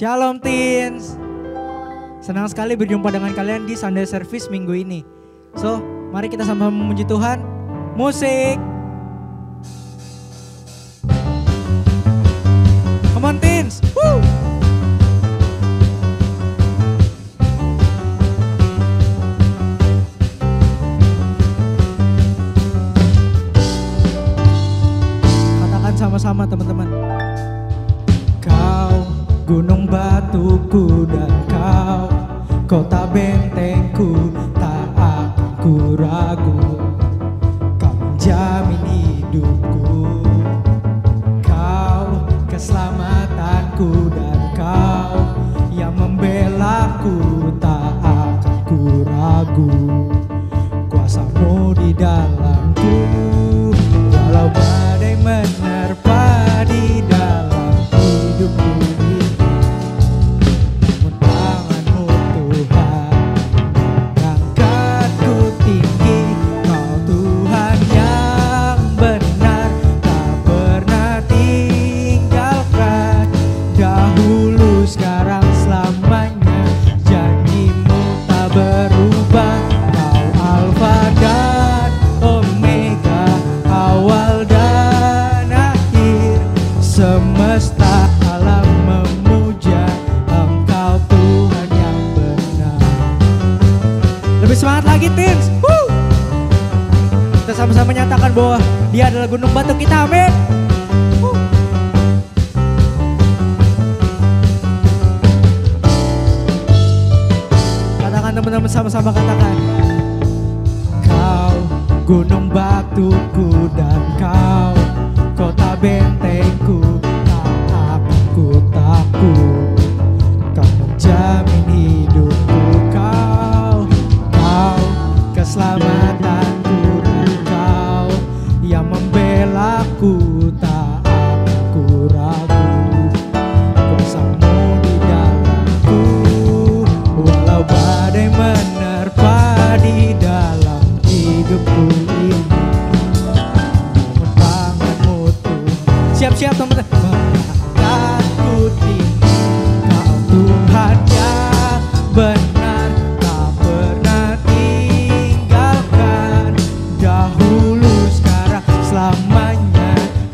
Shalom Teens. Senang sekali berjumpa dengan kalian di Sunday Service minggu ini. So, mari kita sama memuji Tuhan. Musik. Come on Teens. Woo! Katakan sama-sama teman-teman. Kau gunung batuku dan kau kota bentengku, tak akan ku ragu. Kau menjamin hidupku, kau keselamatanku dan kau yang membelaku, tak akan ku ragu. Kuasamu di dalamku, walau badai menerpa di dalam hidupku. Semangat lagi Teens. Kita sama-sama nyatakan bahwa Dia adalah gunung batu kita, amin. Katakan teman-teman, sama-sama katakan. Kau gunung batuku dan kau kota bentengku, tak akan ku takut. Kau menjamin hidupku, keselamatanku dan kau yang membelaku, tak akan ku ragu. Kuasamu di dalamku, walau badai menerpa di dalam hidupku ini. Namun tanganmu Tuhan, siap-siap teman-teman. Aku tinggi, kau Tuhan yang benar. Selamanya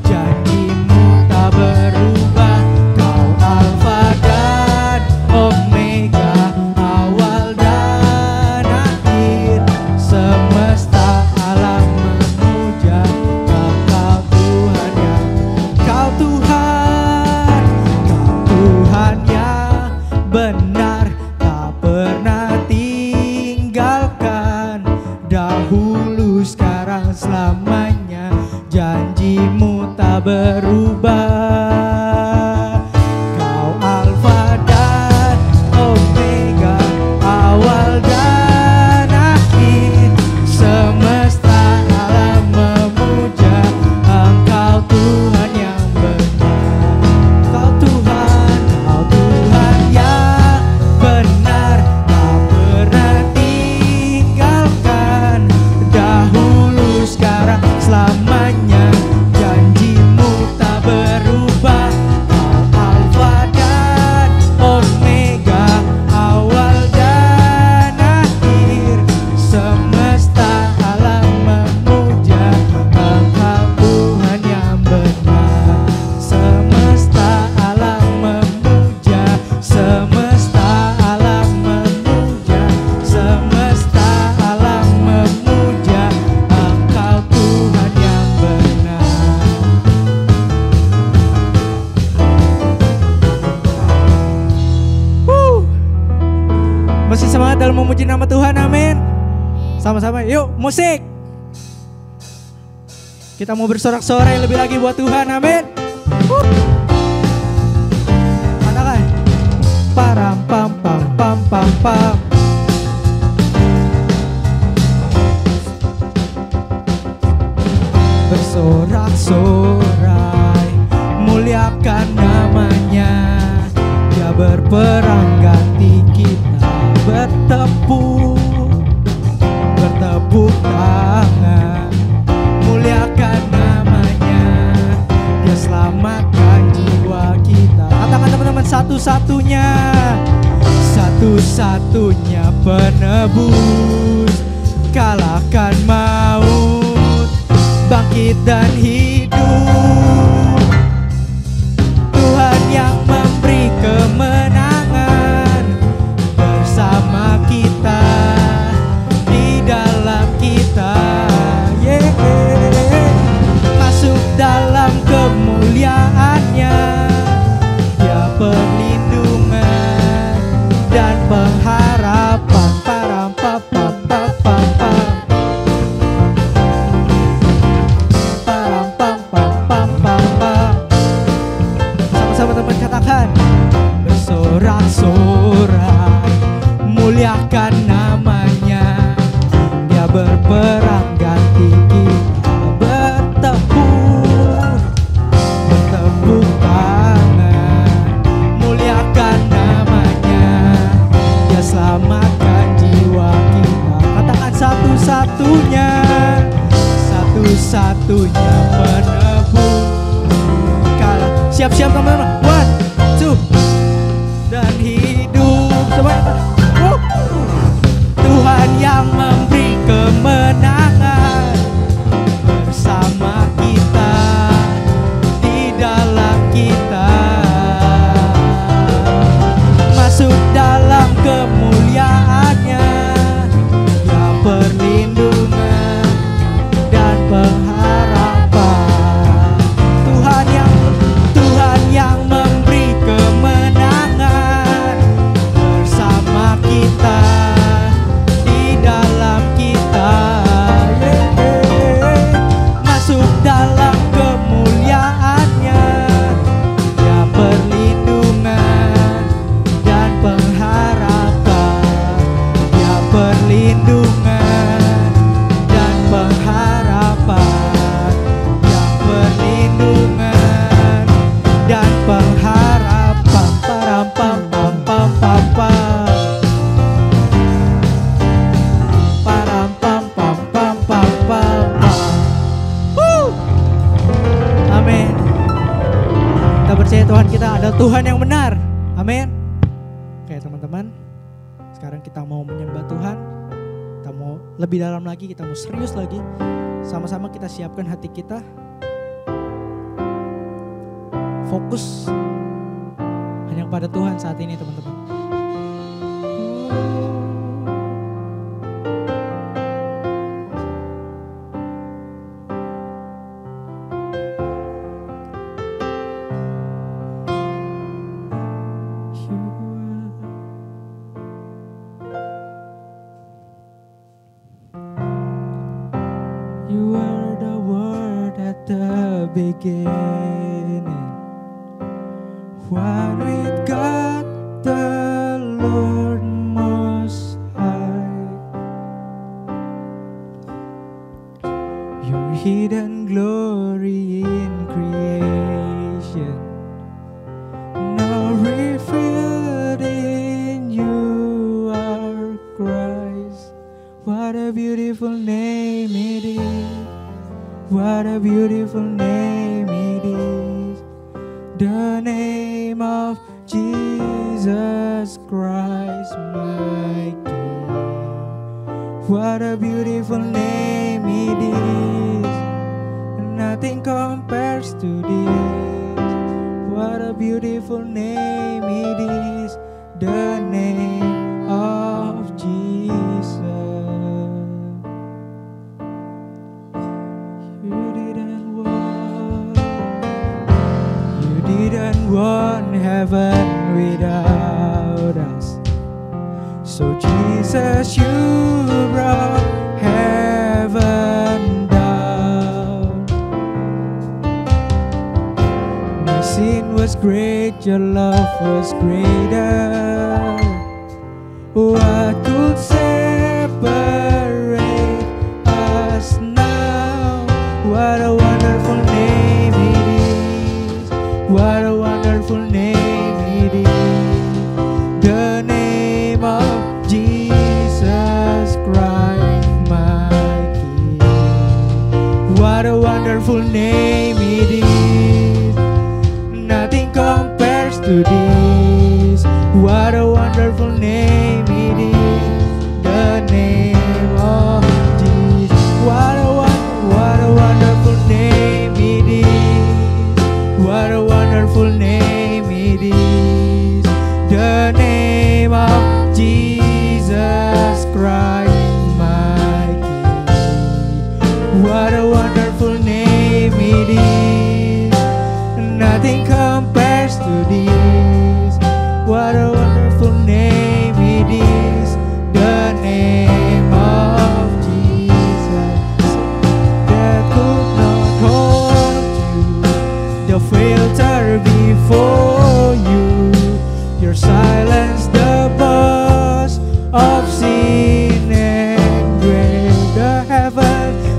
janjimu tak berubah. Kau Alfa dan Omega, awal dan akhir. Semesta alam memuja Kau Tuhan yang, Kau Tuhan yang benar, tak pernah tinggalkan. Dahulu, sekarang, selamanya janjimu tak berubah. Kau Alfa dan Omega, awal dan akhir. Semesta alam memuja Engkau Tuhan yang benar. Kau Tuhan yang benar, tak pernah tinggalkan. Dahulu, sekarang, selamanya janjimu tak berubah. Kau Alfa dan Omega, awal dan akhir. Semesta alam memuja Engkau Tuhan yang benar. Semesta alam memuja, semesta alam memuja, semesta alam memuja Engkau Tuhan yang benar. Masih semangat dalam memuji nama Tuhan, amin. Sama-sama, yuk musik. Kita mau bersorak-sorai lebih lagi buat Tuhan, amin. Katakan, param pam pam pam pam pam. Bersorak-sorai, muliakan namanya. Dia berperang ganti kita, bertepuk tangan. Muliakan namanya, Dia selamatkan jiwa kita. Katakan teman-teman satu-satunya, satu-satunya penebus. Kalahkan maut, bangkit dan hidup. Tuhan yang memberi kemenangan bersama kita, di dalam kita. Masuk dalam kemuliaannya, Dia perlindungan dan pengharapan. Param pam pam pam pam pam. Param pam pam pam pam pam. Sama-sama teman katakan, bersorak-sorai muliakan namanya. Dia berperang ganti kita, bertepuk tangan, muliakan namanya. Dia selamatkan jiwa kita. Katakan satu-satunya, satu-satunya penebus. Siap-siap teman-teman. 1, 2, dan hidup. Tuhan yang memberi kemenangan bersama kita, di dalam kita. Masuk dalam kemuliaannya, Dia perlindungan dan pengharapan. Tuhan yang memberi kemenangan bersama kita, di dalam kita. Masuk dalam kemuliaannya, Dia perlindungan dan pengharapan. Dia perlindungan dan pengharapan. Dia perlindungan dan pengharapan. Param pam pam pam pam pam. Param pam pam pam pam pam pam. Amin. Kita percaya Tuhan kita adalah Tuhan yang benar. Amin. Oke teman-teman, sekarang kita mau menyembah Tuhan. Kita mau lebih dalam lagi, kita mau serius lagi. Sama-sama kita siapkan hati kita. Fokus hanya pada Tuhan saat ini teman-teman. You are the word at the beginning, one with God the Lord Most High. Your hidden glory in creation, now revealed in you are Christ. What a beautiful name it is. What a beautiful name it is. The name of Jesus Christ, my King. What a beautiful name it is. Nothing compares to this. What a beautiful name it is. The name of Jesus. Didn't want heaven without us, so Jesus, you brought heaven down. My sin was great, your love was greater. What could separate us now? What a wonderful name it is. What a wonderful name it is. The name of Jesus Christ, my King. What a wonderful name it is. Nothing compares to this. What a wonderful name it is, the name of Jesus. What a wonderful name it is. What a wonderful name it is, the name of Jesus Christ, my King. What a wonderful name it is. Nothing compares to this. What a wonderful name it is, the name of Jesus. That could not hold you, the filter before you. Your silence, the buzz of sin and grave.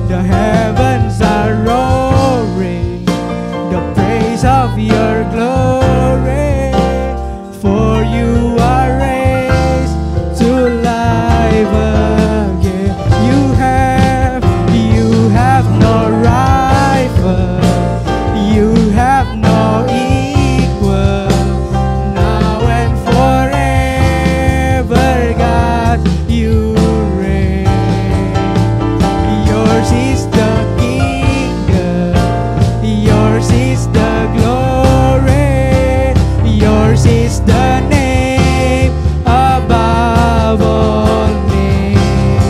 The heavens are roaring the praise of your glory. For you are raised to life again. You have no rival. You have no equal. Now and forever, God, you reign. Yours is the kingdom. Yours is the glory. Yours is the name above all names.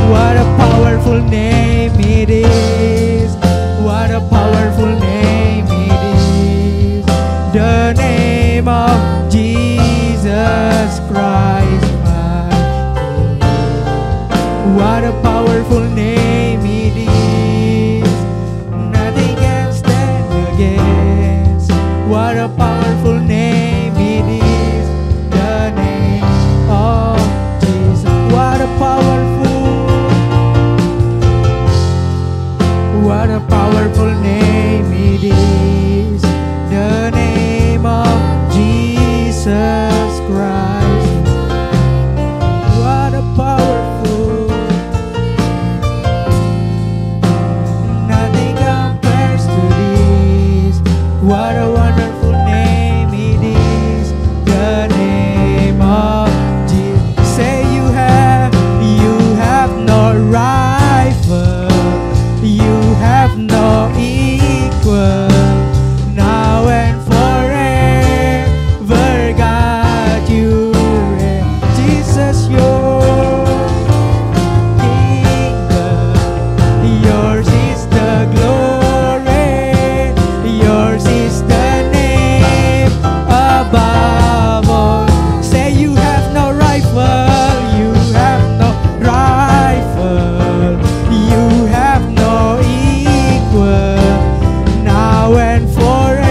What a powerful name it is. What a powerful name it is. The name of Jesus Christ, my King. What a powerful name it is. Nothing can stand against. What a powerful name it is, the name of Jesus. What a powerful name it is, the name of Jesus Christ. What a powerful, nothing compares to this. What a wonderful name it is, the name of Jesus. Say you have no rival. You have no equal. Now and forever, God, you reign. Jesus, your kingdom. Yours is the glory. Yours is the name above all. Say you have no rival. You have no rival. You have no equal. Now and forever,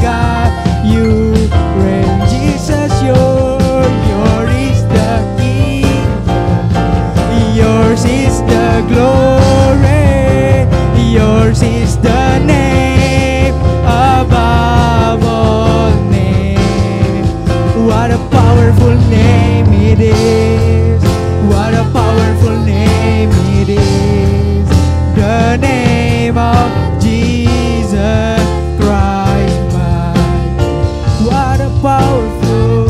God, you reign. Jesus, yours is the kingdom. Yours is the glory. Yours is the name above all names. What a powerful name it is. What a powerful name it is. The name of Jesus Christ, my King. What a powerful,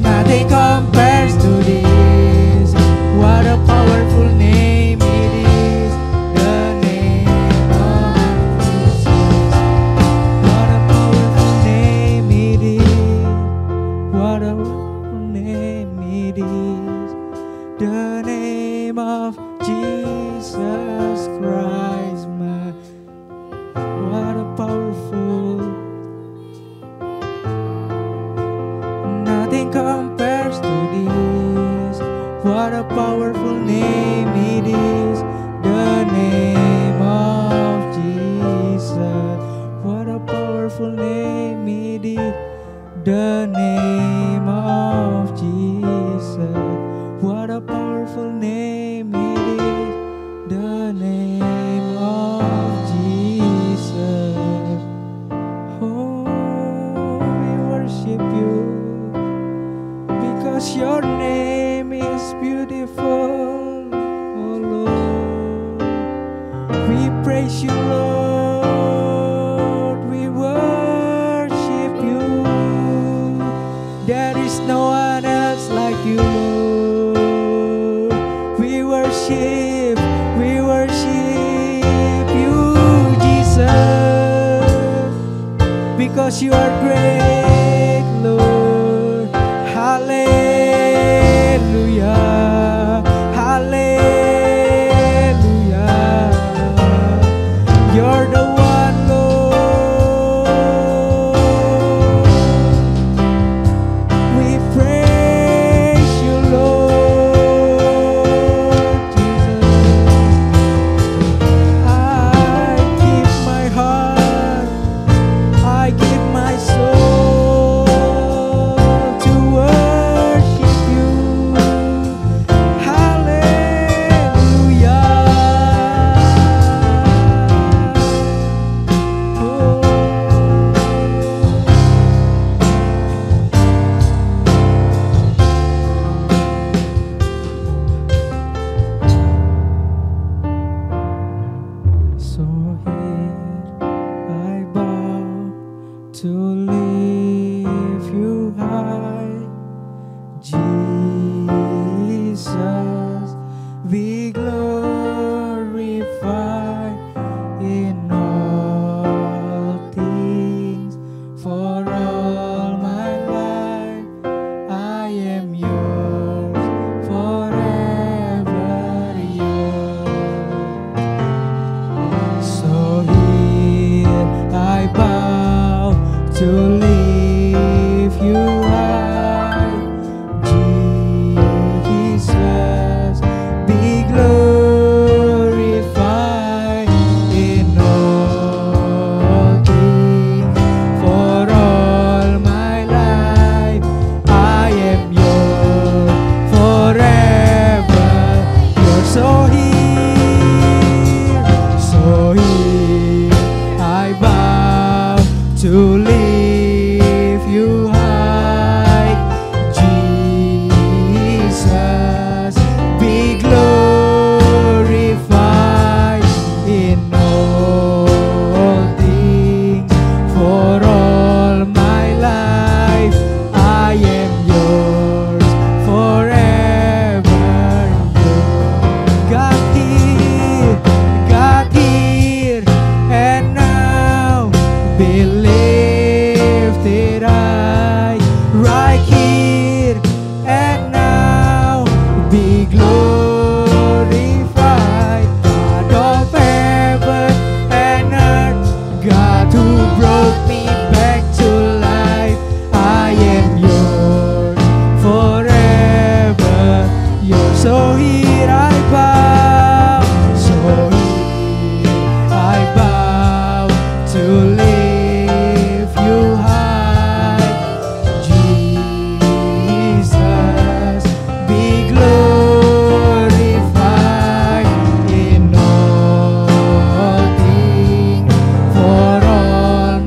nothing compares to this. What a powerful name it is, the name of Jesus. What a powerful name it is. What a wonderful name it is, the name of Jesus Christ, my. What a powerful, nothing compares to this. What a powerful name it is, the name of Jesus. What a powerful name it is, the name of Jesus. What a powerful name it is, the name of Jesus. Oh, we worship you because your name is beautiful. Oh Lord, we praise you, Lord. We worship because you are great, Lord. Hallelujah, hallelujah. You're the one, Lord. We praise you, Lord Jesus. I give my heart, I give my soul to worship you. Hallelujah. So here I bow to lift you high, Jesus. Be glorified in all things. For all my life, I am yours, forever yours. So here I bow to lift you high, Jesus. Be glorified in all things. For all my life, I am yours, forever yours. So here I bow to lift you high, Jesus. Be glorified in all things. For all my life, I am yours, forever yours. God here and now, be lifted high, right here and now, be glorified. God of heaven and earth, God who brought me back to life, I am yours, forever yours. So here I bow, so here I bow to lift you high, Jesus. Be glorified in all things. For all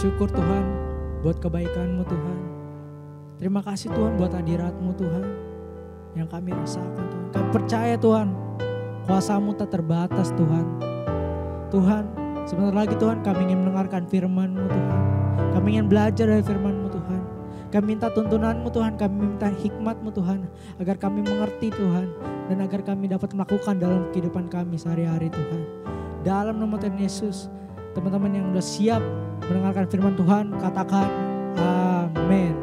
bersyukur Tuhan buat kebaikan-Mu Tuhan. Terima kasih Tuhan buat hadirat-Mu Tuhan yang kami rasakan Tuhan. Kami percaya Tuhan, kuasa-Mu tak terbatas Tuhan. Tuhan, sebentar lagi Tuhan kami ingin mendengarkan firman-Mu Tuhan. Kami ingin belajar dari firman-Mu Tuhan. Kami minta tuntunan-Mu Tuhan, kami minta hikmat-Mu Tuhan, agar kami mengerti Tuhan, dan agar kami dapat melakukan dalam kehidupan kami sehari-hari Tuhan. Dalam nama Tuhan Yesus, teman-teman yang sudah siap mendengarkan firman Tuhan, katakan amin.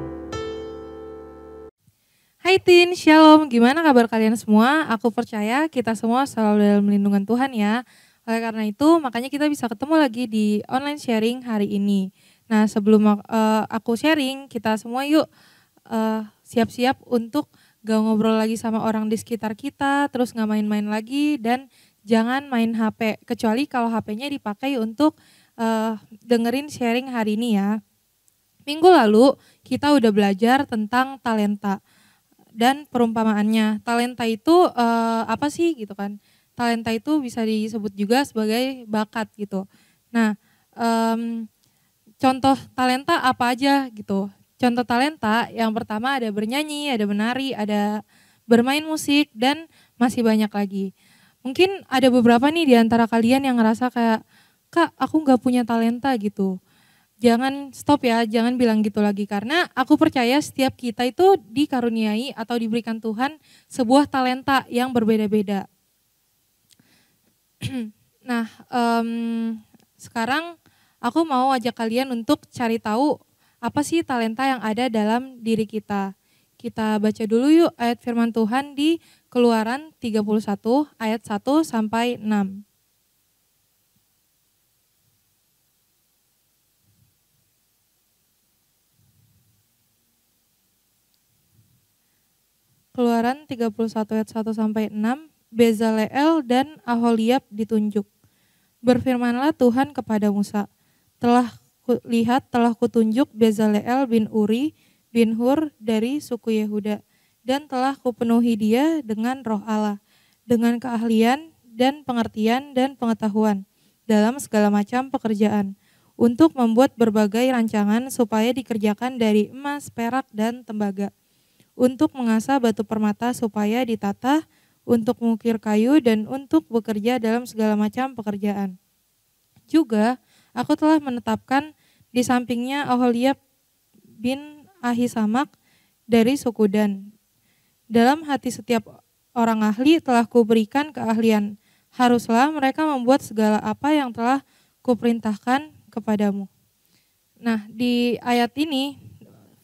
Hai Tin, Shalom, gimana kabar kalian semua? Aku percaya kita semua selalu dalam lindungan Tuhan ya. Oleh karena itu, makanya kita bisa ketemu lagi di online sharing hari ini. Nah, sebelum aku sharing, kita semua yuk siap-siap untuk gak ngobrol lagi sama orang di sekitar kita, terus gak main-main lagi, dan jangan main HP, kecuali kalau HP-nya dipakai untuk dengerin sharing hari ini ya. Minggu lalu kita udah belajar tentang talenta dan perumpamaannya. Talenta itu apa sih gitu kan? Talenta itu bisa disebut juga sebagai bakat gitu. Nah, contoh talenta apa aja gitu. Contoh talenta yang pertama ada bernyanyi, ada menari, ada bermain musik, dan masih banyak lagi. Mungkin ada beberapa nih di antara kalian yang ngerasa kayak, Kak aku gak punya talenta gitu. Jangan stop ya, jangan bilang gitu lagi. Karena aku percaya setiap kita itu dikaruniai atau diberikan Tuhan sebuah talenta yang berbeda-beda. Nah, sekarang aku mau ajak kalian untuk cari tahu apa sih talenta yang ada dalam diri kita. Kita baca dulu yuk ayat firman Tuhan di Keluaran 31 ayat 1 sampai 6. Keluaran 31 ayat 1 sampai 6, Bezaleel dan Aholiab ditunjuk. Berfirmanlah Tuhan kepada Musa, telah kutunjuk Bezaleel bin Uri bin Hur dari suku Yehuda, dan telah kupenuhi dia dengan roh Allah, dengan keahlian dan pengertian dan pengetahuan dalam segala macam pekerjaan, untuk membuat berbagai rancangan supaya dikerjakan dari emas, perak, dan tembaga, untuk mengasah batu permata supaya ditata, untuk mengukir kayu, dan untuk bekerja dalam segala macam pekerjaan. Juga aku telah menetapkan di sampingnya Aholiab bin Ahisamak dari suku Dan. Dalam hati setiap orang ahli telah kuberikan keahlian. Haruslah mereka membuat segala apa yang telah kuperintahkan kepadamu. Nah, di ayat ini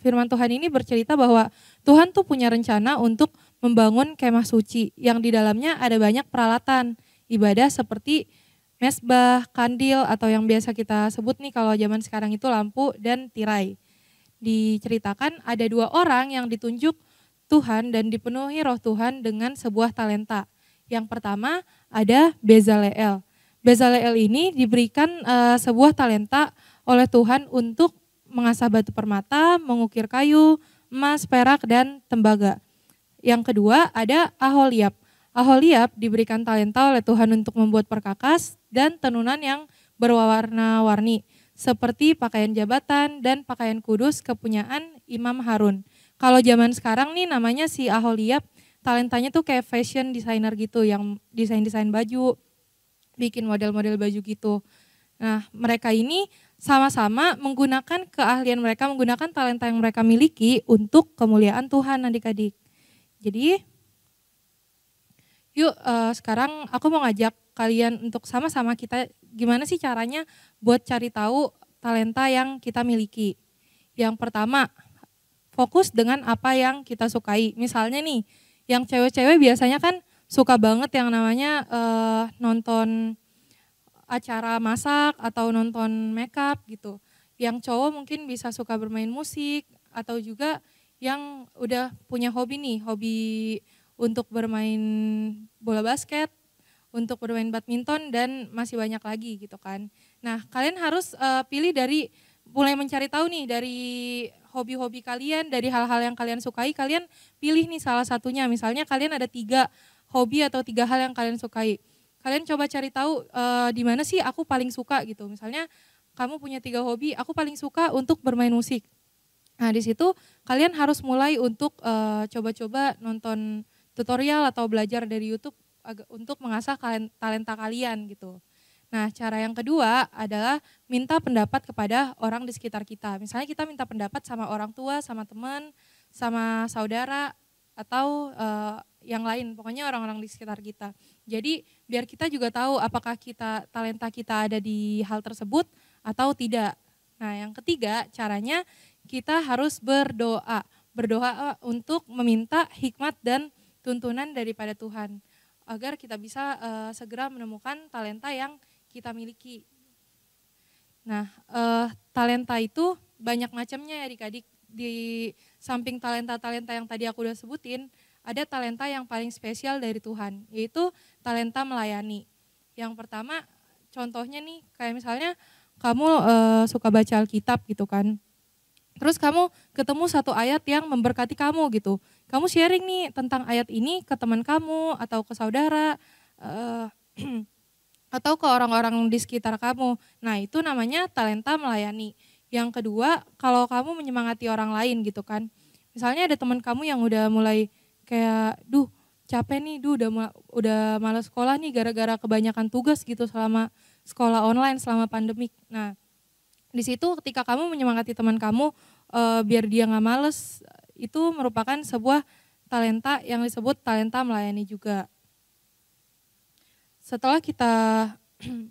firman Tuhan ini bercerita bahwa Tuhan tuh punya rencana untuk membangun kemah suci yang di dalamnya ada banyak peralatan ibadah seperti mesbah, kandil, atau yang biasa kita sebut nih kalau zaman sekarang itu lampu dan tirai. Diceritakan ada 2 orang yang ditunjuk Tuhan dan dipenuhi roh Tuhan dengan sebuah talenta. Yang pertama ada Bezaleel. Bezaleel ini diberikan sebuah talenta oleh Tuhan untuk mengasah batu permata, mengukir kayu, emas, perak, dan tembaga. Yang kedua ada Aholiab. Aholiab diberikan talenta oleh Tuhan untuk membuat perkakas dan tenunan yang berwarna-warni, seperti pakaian jabatan dan pakaian kudus kepunyaan Imam Harun. Kalau zaman sekarang nih namanya si Aholiab, talentanya tuh kayak fashion designer gitu, yang desain-desain baju, bikin model-model baju gitu. Nah, mereka ini sama-sama menggunakan keahlian mereka, menggunakan talenta yang mereka miliki untuk kemuliaan Tuhan adik-adik. Jadi, yuk sekarang aku mau ngajak kalian untuk sama-sama kita gimana sih caranya buat cari tahu talenta yang kita miliki. Yang pertama, fokus dengan apa yang kita sukai. Misalnya nih, yang cewek-cewek biasanya kan suka banget yang namanya nonton acara masak atau nonton makeup gitu. Yang cowok mungkin bisa suka bermain musik atau juga yang udah punya hobi nih, hobi untuk bermain bola basket, untuk bermain badminton, dan masih banyak lagi gitu kan. Nah, kalian harus pilih dari, mulai mencari tahu nih dari hobi-hobi kalian, dari hal-hal yang kalian sukai, kalian pilih nih salah satunya. Misalnya kalian ada 3 hobi atau 3 hal yang kalian sukai. Kalian coba cari tahu di mana sih aku paling suka gitu. Misalnya kamu punya 3 hobi, aku paling suka untuk bermain musik. Nah di situ kalian harus mulai untuk coba-coba nonton tutorial atau belajar dari YouTube untuk mengasah talenta kalian gitu. Nah, cara yang kedua adalah minta pendapat kepada orang di sekitar kita. Misalnya kita minta pendapat sama orang tua, sama teman, sama saudara, atau yang lain, pokoknya orang-orang di sekitar kita. Jadi biar kita juga tahu apakah talenta kita ada di hal tersebut atau tidak. Nah, yang ketiga caranya kita harus berdoa. Berdoa untuk meminta hikmat dan tuntunan daripada Tuhan agar kita bisa segera menemukan talenta yang kita miliki. Nah, talenta itu banyak macamnya ya adik-adik. Di samping talenta-talenta yang tadi aku udah sebutin, ada talenta yang paling spesial dari Tuhan, yaitu talenta melayani. Yang pertama, contohnya nih, kayak misalnya kamu suka baca Alkitab gitu kan. Terus kamu ketemu satu ayat yang memberkati kamu gitu. Kamu sharing nih tentang ayat ini ke teman kamu atau ke saudara, atau ke orang-orang di sekitar kamu. Nah itu namanya talenta melayani. Yang kedua, kalau kamu menyemangati orang lain gitu kan. Misalnya ada teman kamu yang udah mulai kayak, capek nih, udah malas sekolah nih gara-gara kebanyakan tugas gitu selama sekolah online, selama pandemik. Nah di situ ketika kamu menyemangati teman kamu biar dia gak males, itu merupakan sebuah talenta yang disebut talenta melayani juga. Setelah kita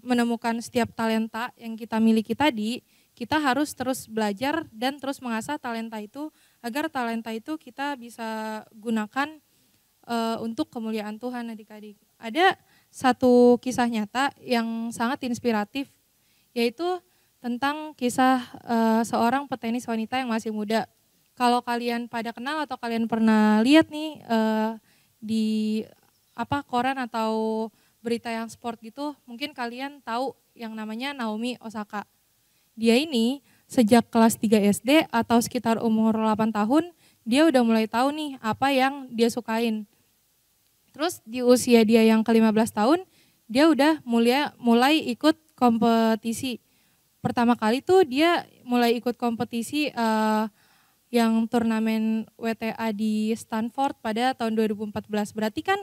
menemukan setiap talenta yang kita miliki tadi, kita harus terus belajar dan terus mengasah talenta itu agar talenta itu kita bisa gunakan untuk kemuliaan Tuhan adik-adik. Ada satu kisah nyata yang sangat inspiratif, yaitu tentang kisah seorang petenis wanita yang masih muda. Kalau kalian pada kenal atau kalian pernah lihat nih di koran atau berita yang sport gitu, mungkin kalian tahu yang namanya Naomi Osaka. Dia ini sejak kelas 3 SD atau sekitar umur 8 tahun, dia udah mulai tahu nih apa yang dia sukain. Terus di usia dia yang ke-15 tahun, dia udah mulai ikut kompetisi. Pertama kali tuh dia mulai ikut kompetisi yang turnamen WTA di Stanford pada tahun 2014. Berarti kan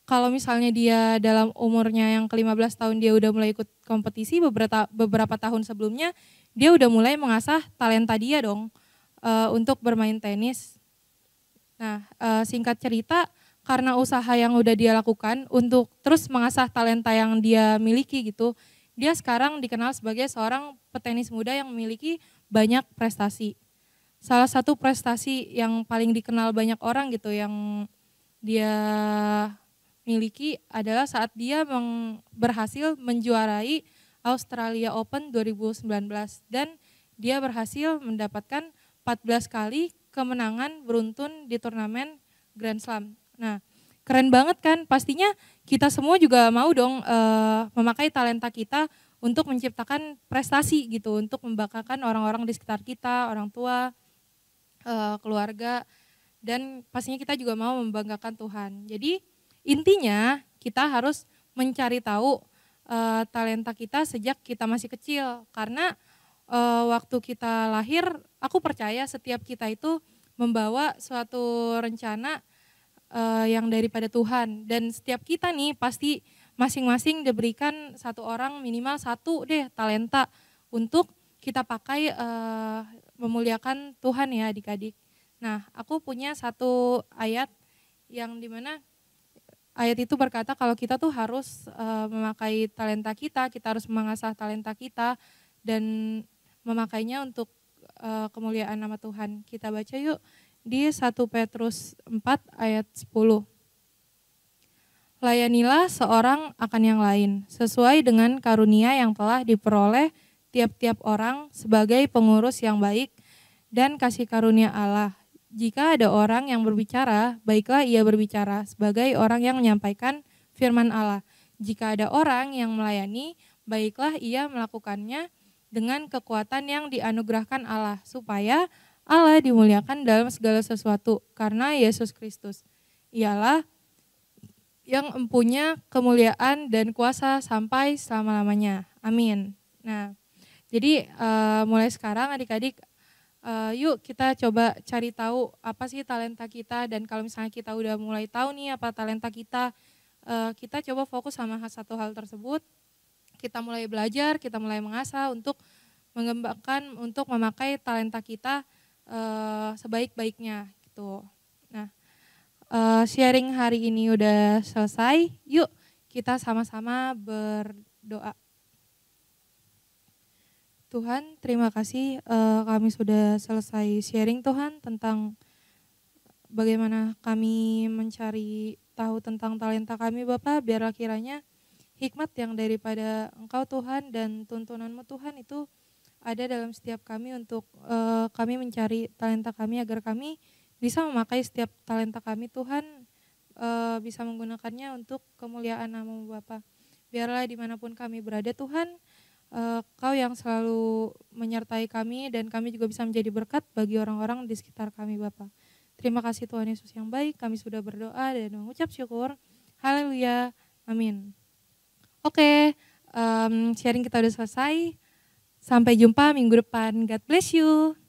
kalau misalnya dia dalam umurnya yang ke-15 tahun dia udah mulai ikut kompetisi, beberapa tahun sebelumnya dia udah mulai mengasah talenta dia dong untuk bermain tenis. Nah singkat cerita, karena usaha yang udah dia lakukan untuk terus mengasah talenta yang dia miliki gitu, dia sekarang dikenal sebagai seorang petenis muda yang memiliki banyak prestasi. Salah satu prestasi yang paling dikenal banyak orang gitu yang dia miliki adalah saat dia berhasil menjuarai Australia Open 2019 dan dia berhasil mendapatkan 14 kali kemenangan beruntun di turnamen Grand Slam. Nah, keren banget kan? Pastinya kita semua juga mau dong memakai talenta kita untuk menciptakan prestasi gitu, untuk membanggakan orang-orang di sekitar kita, orang tua, keluarga, dan pastinya kita juga mau membanggakan Tuhan. Jadi intinya kita harus mencari tahu talenta kita sejak kita masih kecil, karena waktu kita lahir, aku percaya setiap kita itu membawa suatu rencana yang daripada Tuhan, dan setiap kita nih pasti masing-masing diberikan satu orang minimal satu deh talenta untuk kita pakai memuliakan Tuhan ya adik-adik. Nah aku punya satu ayat yang dimana ayat itu berkata kalau kita tuh harus memakai talenta kita harus mengasah talenta kita dan memakainya untuk kemuliaan nama Tuhan. Kita baca yuk di 1 Petrus 4 ayat 10. Layanilah seorang akan yang lain, sesuai dengan karunia yang telah diperoleh tiap-tiap orang sebagai pengurus yang baik dan kasih karunia Allah. Jika ada orang yang berbicara, baiklah ia berbicara sebagai orang yang menyampaikan firman Allah. Jika ada orang yang melayani, baiklah ia melakukannya dengan kekuatan yang dianugerahkan Allah, supaya Allah dimuliakan dalam segala sesuatu karena Yesus Kristus. Ialah yang empunya kemuliaan dan kuasa sampai selama-lamanya. Amin. Nah, Jadi mulai sekarang adik-adik, yuk kita coba cari tahu apa sih talenta kita, dan kalau misalnya kita udah mulai tahu nih apa talenta kita, kita coba fokus sama satu hal tersebut. Kita mulai belajar, kita mulai mengasah untuk mengembangkan, untuk memakai talenta kita sebaik-baiknya gitu. Nah, sharing hari ini udah selesai. Yuk kita sama-sama berdoa. Tuhan, terima kasih kami sudah selesai sharing Tuhan tentang bagaimana kami mencari tahu tentang talenta kami Bapak. Biarlah kiranya hikmat yang daripada Engkau Tuhan dan tuntunan-Mu Tuhan itu ada dalam setiap kami untuk kami mencari talenta kami, agar kami bisa memakai setiap talenta kami Tuhan, bisa menggunakannya untuk kemuliaan nama-Mu Bapa. Biarlah dimanapun kami berada Tuhan, Kau yang selalu menyertai kami, dan kami juga bisa menjadi berkat bagi orang-orang di sekitar kami Bapa. Terima kasih Tuhan Yesus yang baik, kami sudah berdoa dan mengucap syukur. Haleluya, amin. Oke, sharing kita udah selesai. Sampai jumpa minggu depan. God bless you.